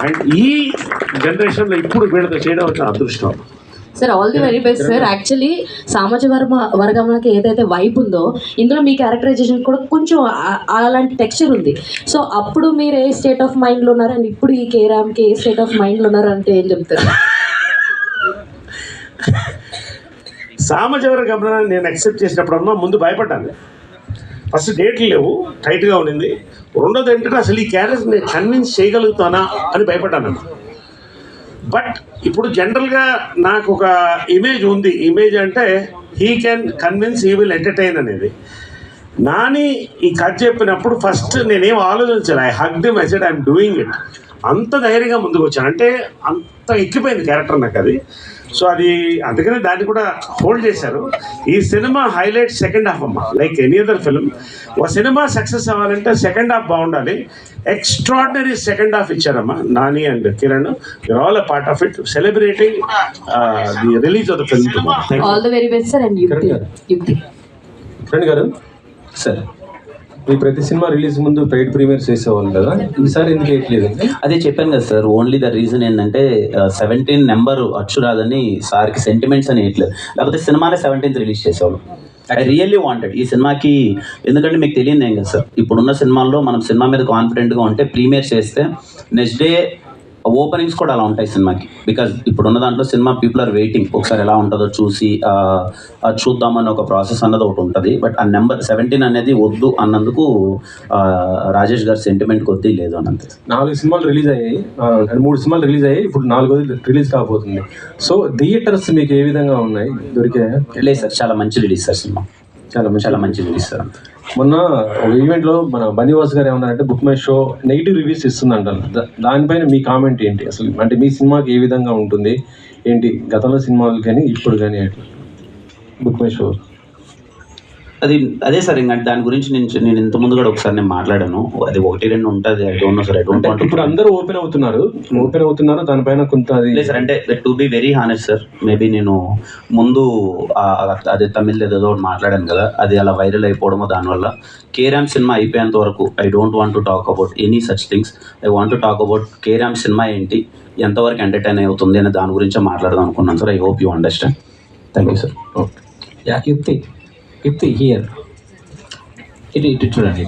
And ఈ జనరేషన్లో ఇప్పుడు వీళ్ళతో చేయడం వచ్చిన అదృష్టం. Sir all the very best sir. Actually సామాజిక వర్గంలోకి ఏదైతే వైపు ఉందో ఇందులో మీ క్యారెక్టరైజేషన్ కూడా కొంచెం అలాంటి టెక్స్చర్ ఉంది. సో అప్పుడు మీరు ఏ స్టేట్ ఆఫ్ మైండ్లో ఉన్నారు అండ్ ఇప్పుడు ఈ కేరామ్కి ఏ స్టేట్ ఆఫ్ మైండ్లో ఉన్నారు అంటే ఏం చెప్తారు? సామాజిక వర్గం నేను యాక్సెప్ట్ చేసినప్పుడన్నా ముందు భయపడ్డాను. ఫస్ట్ డేట్లు లేవు, టైట్గా ఉండింది. రెండోది ఏంటంటే అసలు ఈ క్యారెక్టర్ నేను కన్విన్స్ చేయగలుగుతానా అని భయపడ్డాను. బట్ ఇప్పుడు జనరల్గా నాకు ఒక ఇమేజ్ ఉంది. ఇమేజ్ అంటే he can convince, he will entertain అనేది. నాని ఈ కథ చెప్పినప్పుడు ఫస్ట్ నేనేం ఆలోచించాను. I hugged him, I said I'm doing it. అంత ధైర్యంగా ముందుకు వచ్చాను. అంటే అంత ఎక్కిపోయింది క్యారెక్టర్ నాకు అది. సో అది అందుకనే దాన్ని కూడా హోల్డ్ చేశారు. ఈ సినిమా హైలైట్ సెకండ్ హాఫ్ అమ్మ. లైక్ ఎనీ అదర్ ఫిల్మ్, ఒక సినిమా సక్సెస్ అవ్వాలంటే సెకండ్ హాఫ్ బాగుండాలి. ఎక్స్ట్రాడినరీ సెకండ్ హాఫ్ ఇచ్చారమ్మా Nani and Kiran. You're all a part of it, celebrating the release of the film. All the very best sir. And Yukti Kiran garu sir, మీ ప్రతి cinema release ముందు paid premieres చేసేవాళ్ళు కదా, ఈసారి ఎందుకు వేయట్లేదు? అదే చెప్పాను కదా సార్, ఓన్లీ ద రీజన్ ఏంటంటే 17 నెంబర్ అచ్చు రాదని సార్కి సెంటిమెంట్స్ అని వేయట్లేదు. లేకపోతే సినిమానే 17th రిలీజ్ చేసేవాళ్ళు. ఐ రియల్లీ వాంటెడ్ ఈ సినిమాకి. ఎందుకంటే మీకు తెలియదు ఏం కదా సార్, ఇప్పుడున్న సినిమాల్లో మనం సినిమా మీద కాన్ఫిడెంట్గా ఉంటే ప్రీమియర్ చేస్తే నెక్స్ట్ డే ఓపెనింగ్స్ కూడా అలా ఉంటాయి సినిమాకి. బికాజ్ ఇప్పుడున్న దాంట్లో సినిమా పీపుల్ ఆర్ వెయిటింగ్, ఒకసారి ఎలా ఉంటుందో చూసి చూద్దామని ఒక ప్రాసెస్ అన్నది ఒకటి ఉంటుంది. బట్ ఆ నెంబర్ 17 అనేది వద్దు అన్నందుకు రాజేష్ గారి సెంటిమెంట్ కొద్దీ లేదు అన్నంతే. 4 సినిమాలు రిలీజ్ అయ్యాయి, 3 సినిమాలు రిలీజ్ అయ్యాయి, ఇప్పుడు 4వ రిలీజ్ కాబోతుంది. సో థియేటర్స్ మీకు ఏ విధంగా ఉన్నాయి, దొరికాయా? లేదు సార్, చాలా మంచి రిలీజ్ సార్ సినిమా, చాలా మంచి రిలీజ్ సార్. మొన్న ఒక ఈవెంట్లో మన బనీవాస్ గారు ఏమన్నారంటే book my show negative reviews ఇస్తుందంటారు. దానిపైన మీ కామెంట్ ఏంటి అసలు? అంటే మీ సినిమాకి ఏ విధంగా ఉంటుంది ఏంటి, గతంలో సినిమాలు కానీ ఇప్పుడు కానీ అట్లా బుక్ మై షో? అదే సార్, ఇంకా దాని గురించి నేను ఇంత ముందు కూడా ఒకసారి నేను మాట్లాడాను. అది 1-2 ఉంటుంది. I don't know sir, I don't want. ఇప్పుడు అందరూ ఓపెన్ అవుతున్నారు దానిపైన కొంత. లేదు సార్, అంటే to be very honest sir, maybe నేను ముందు అదే తమిళ్ ఏదో ఒకటి మాట్లాడాను కదా, అది అలా వైరల్ అయిపోవడమో దానివల్ల కేరామ్ సినిమా అయిపోయేంత వరకు I don't want to talk about any such things. I want to talk about carrom cinema ఏంటి, ఎంతవరకు ఎంటర్టైన్ అవుతుంది అనే దాని గురించి మాట్లాడదాం అనుకున్నాను sir. I hope you understand. Thank you sir. Okay, యుక్తి హియర్, ఇటు చూడండి.